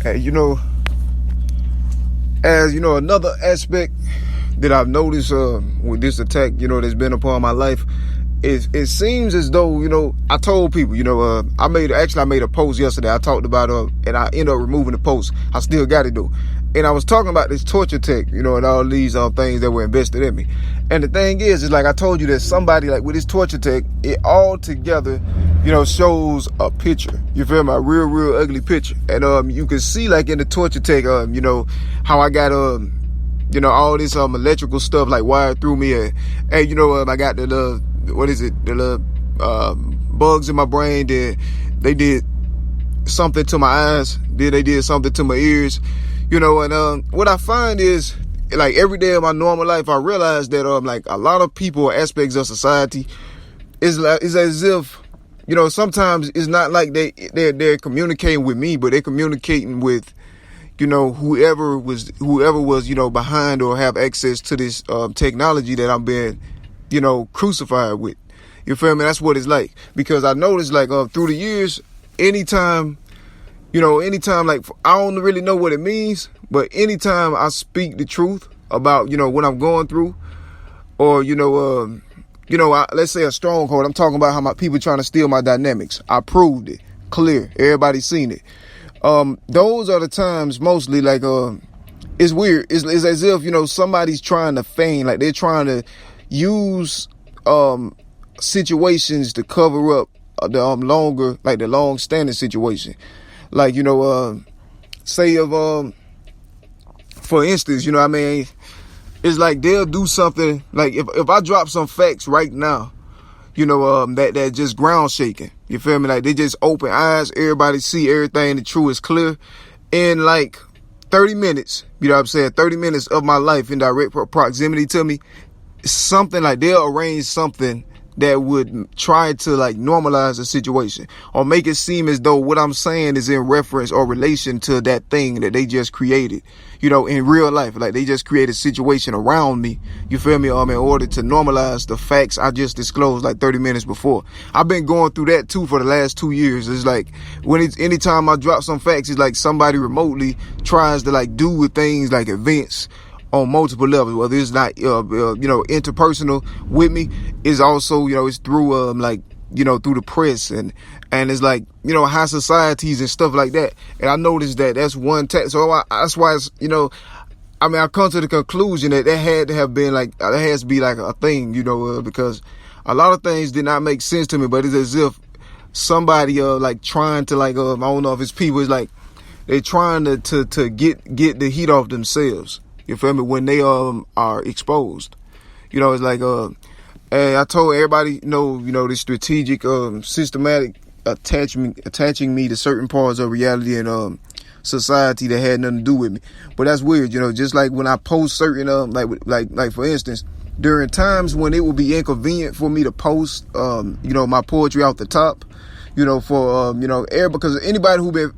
You know, as you know, another aspect that I've noticed with this attack, that's been upon my life, it seems as though, I told people, I made a post yesterday. I talked about and I ended up removing the post. I still got it though. And I was talking about this torture tech, and all these things that were invested in me. And the thing is like I told you, that somebody like with this torture tech, it all together, shows a picture. You feel me? A real ugly picture. And you can see like in the torture tech, how I got all this electrical stuff like wired through me. And I got the bugs in my brain. They did something to my eyes. Then they did something to my ears. And what I find is, like, every day of my normal life, I realize that like a lot of people or aspects of society is as if, sometimes it's not like they're communicating with me, but they're communicating with, whoever was behind or have access to this technology that I'm being, crucified with. You feel me? That's what it's like. Because I noticed, like, through the years, anytime like, I don't really know what it means, but anytime I speak the truth about, what I'm going through, or, let's say a stronghold, I'm talking about how my people trying to steal my dynamics. I proved it. Clear. Everybody's seen it. Those are the times mostly, like, it's weird. It's as if, somebody's trying to feign, like they're trying to use, situations to cover up the long standing situation. Like, say for instance, it's like they'll do something, like if I drop some facts right now, that just ground shaking, you feel me? Like they just open eyes, everybody see everything, the truth is clear. In like 30 minutes, 30 minutes of my life in direct proximity to me, something like they'll arrange something that would try to like normalize the situation or make it seem as though what I'm saying is in reference or relation to that thing that they just created, in real life. Like they just created a situation around me, you feel me, in order to normalize the facts I just disclosed like 30 minutes before. I've been going through that too for the last 2 years. It's like anytime I drop some facts, it's like somebody remotely tries to like do with things like events on multiple levels, whether it's not, interpersonal with me, is also, it's through, through the press and it's like, high societies and stuff like that. And I noticed that that's one so that's why it's, I come to the conclusion that had to have been like, that has to be like a thing, because a lot of things did not make sense to me, but it's as if somebody, like trying to like, I don't know if it's people, it's like, they're trying to get the heat off themselves. You feel me? When they are exposed, it's like hey, I told everybody, this strategic, systematic attaching me to certain parts of reality and society that had nothing to do with me. But that's weird, just like when I post certain like for instance, during times when it would be inconvenient for me to post my poetry off the top, for, because anybody who been,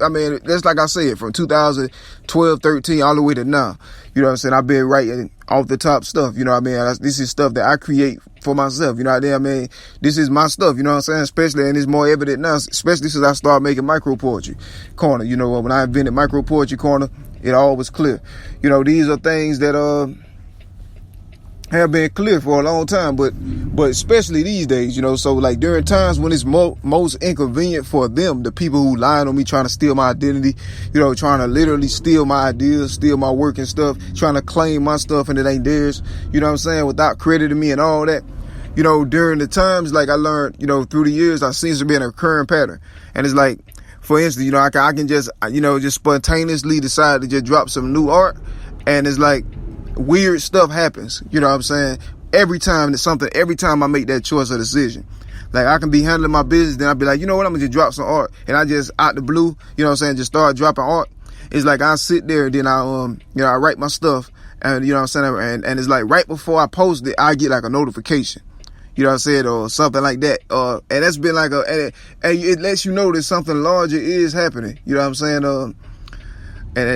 that's like I said, from 2012, 13, all the way to now, I've been writing off the top stuff, this is stuff that I create for myself, this is my stuff, especially, and it's more evident now, especially since I started making Micro Poetry Corner, when I invented Micro Poetry Corner, it all was clear. These are things that, have been clear for a long time, but especially these days, so like during times when it's most inconvenient for them, the people who lying on me, trying to steal my identity, trying to literally steal my ideas, steal my work and stuff, trying to claim my stuff and it ain't theirs, without crediting me and all that, during the times, like I learned, through the years, I seems to be an recurring pattern. And it's like, for instance, I can just, just spontaneously decide to just drop some new art, and it's like, weird stuff happens, every time I make that choice or decision. Like I can be handling my business, then I'll be like, I'm gonna just drop some art, and I just out the blue, just start dropping art. It's like I sit there and then I write my stuff, and and it's like right before I post it, I get like a notification, or something like that, and that's been like and it lets you know that something larger is happening, and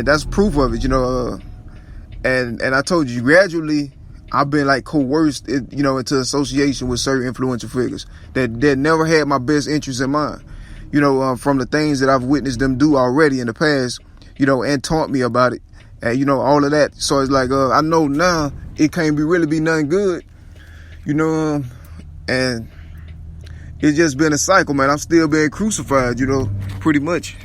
that's proof of it, And I told you, gradually, I've been like coerced, into association with certain influential figures that never had my best interests in mind. From the things that I've witnessed them do already in the past, you know, and taunt me about it, and you know, all of that. So it's like I know now it can't really be nothing good, you know, and it's just been a cycle, man. I'm still being crucified, you know, pretty much.